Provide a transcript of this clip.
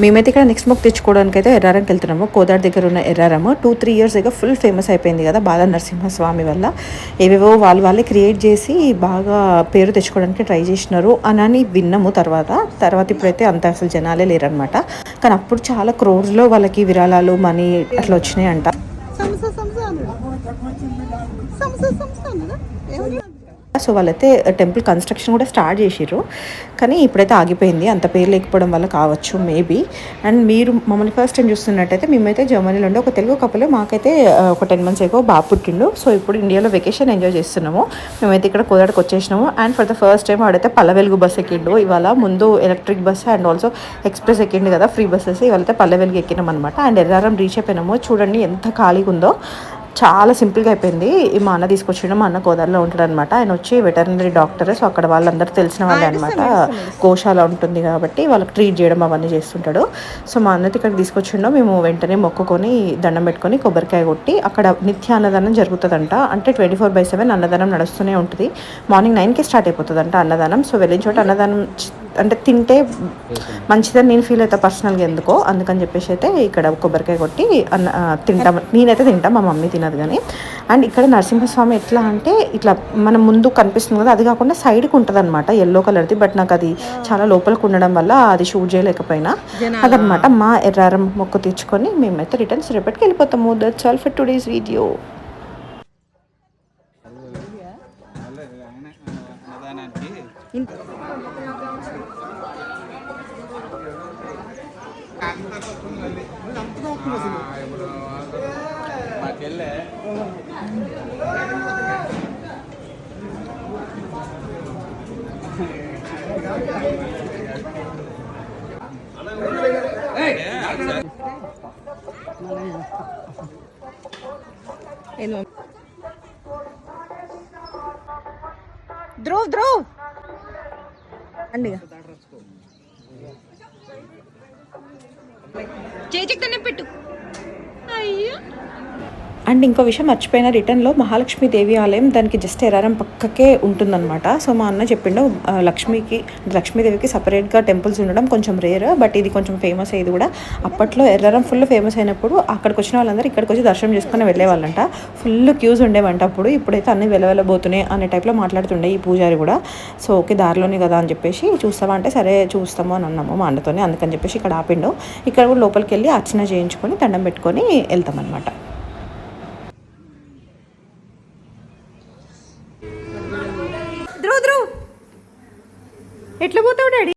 మేమైతే ఇక్కడ నెక్స్ట్ మొక్క తెచ్చుకోవడానికి అయితే ఎర్రారంకి వెళ్తున్నాము. కోదాడ దగ్గర ఉన్న ఎర్రారము 2-3 ఇయర్స్ దగ్గర ఫుల్ ఫేమస్ అయిపోయింది కదా బాల నరసింహస్వామి వల్ల. ఏవేవో వాళ్ళే క్రియేట్ చేసి బాగా పేరు తెచ్చుకోవడానికి ట్రై చేసినారు అని విన్నాము. తర్వాత ఇప్పుడైతే అంత అసలు జనాలే లేరనమాట. కానీ అప్పుడు చాలా క్రోర్స్లో వాళ్ళకి విరాళాలు మనీ అట్లా వచ్చినాయి అంట. సో వాళ్ళైతే టెంపుల్ కన్స్ట్రక్షన్ కూడా స్టార్ట్ చేసిర్రు, కానీ ఇప్పుడైతే ఆగిపోయింది. అంత పేరు లేకపోవడం వల్ల కావచ్చు మేబీ. అండ్ మీరు మమ్మల్ని ఫస్ట్ టైం చూస్తున్నట్టయితే మేమైతే జర్మనీలో ఉండే ఒక తెలుగు కపుల్. మాకైతే ఒక 10 months ఏగో బాబు పుట్టిండు. సో ఇప్పుడు ఇండియాలో వెకేషన్ ఎంజాయ్ చేస్తున్నాము. మేమైతే ఇక్కడ కోదాడకు వచ్చేసినాము. And for the first time ఆడైతే పల్లె వెలుగు బస్ ఎక్కిండు ఇవాళ. ముందు electric bus and also express ఎక్కిండు కదా, ఫ్రీ బస్సెస్. ఇవాళైతే పల్లె వెలుగు ఎక్కినాం అనమాట. అండ్ ఎర్రారం రీచ్ అయిపోయినాము. చూడండి ఎంత ఖాళీగా ఉందో, చాలా సింపుల్గా అయిపోయింది. మా అన్న తీసుకొచ్చిండు. మా అన్న కోదాడలో ఉంటాడు అనమాట. ఆయన వచ్చి వెటర్నరీ డాక్టర్. సో అక్కడ వాళ్ళందరూ తెలిసిన వాళ్ళే అనమాట. గోశాల ఉంటుంది కాబట్టి వాళ్ళకి ట్రీట్ చేయడం అవన్నీ చేస్తుంటాడు. సో మా అన్నది ఇక్కడ తీసుకొచ్చిండో మేము వెంటనే మొక్కుకొని దండం పెట్టుకొని కొబ్బరికాయ కొట్టి అక్కడ నిత్య అన్నదానం జరుగుతుందంట. అంటే 24/7 అన్నదానం నడుస్తూనే ఉంటుంది. మార్నింగ్ 9కి స్టార్ట్ అయిపోతుందంట అన్నదానం. సో వెళ్ళిన చోట అన్నదానం అంటే తింటే మంచిదని నేను ఫీల్ అవుతా పర్సనల్గా, ఎందుకో అందుకని చెప్పేసి అయితే ఇక్కడ కొబ్బరికాయ కొట్టి తింటాం. నేనైతే తింటాం, మా మమ్మీ తినదు కానీ. అండ్ ఇక్కడ నరసింహస్వామి ఎట్లా అంటే ఇట్లా మనం ముందు కనిపిస్తుంది కదా, అది కాకుండా సైడ్కి ఉంటుంది అనమాట, ఎల్లో కలర్ది. బట్ నాకు అది చాలా లోపలికి ఉండడం వల్ల అది షూట్ చేయలేకపోయినా. అదనమాట మా ఎర్రారం మొక్కు తీర్చుకొని మేమైతే రిటర్న్స్ రేపటికి వెళ్ళిపోతాము. That's all for today's video. Dhruv అండి చేతికి పెట్టు. అయ్యో. అండ్ ఇంకో విషయం మర్చిపోయిన, రిటర్న్లో మహాలక్ష్మి దేవి ఆలయం దానికి జస్ట్ ఎర్రారం పక్కకే ఉంటుందన్నమాట. సో మా అన్న చెప్పిండు లక్ష్మీదేవికి సపరేట్గా టెంపుల్స్ ఉండడం కొంచెం రేర్, బట్ ఇది కొంచెం ఫేమస్ అయ్యేది కూడా. అప్పట్లో ఎర్రారం ఫుల్ ఫేమస్ అయినప్పుడు అక్కడికి వచ్చిన వాళ్ళందరూ ఇక్కడికి వచ్చి దర్శనం చేసుకుని వెళ్ళేవాళ్ళంట. ఫుల్ క్యూస్ ఉండేవంట అప్పుడు. ఇప్పుడైతే అన్నీ వెళ్ళబోతున్నాయి అనే టైప్లో మాట్లాడుతుండే ఈ పూజారి కూడా. సో ఓకే దారిలోనే కదా అని చెప్పేసి చూస్తావా అంటే సరే చూస్తాము అని అన్నాము మా అన్నతోనే. అందుకని చెప్పేసి ఇక్కడ ఆపిండు. ఇక్కడ కూడా లోపలికి వెళ్ళి అర్చన చేయించుకొని దండం పెట్టుకొని వెళ్తామన్నమాట.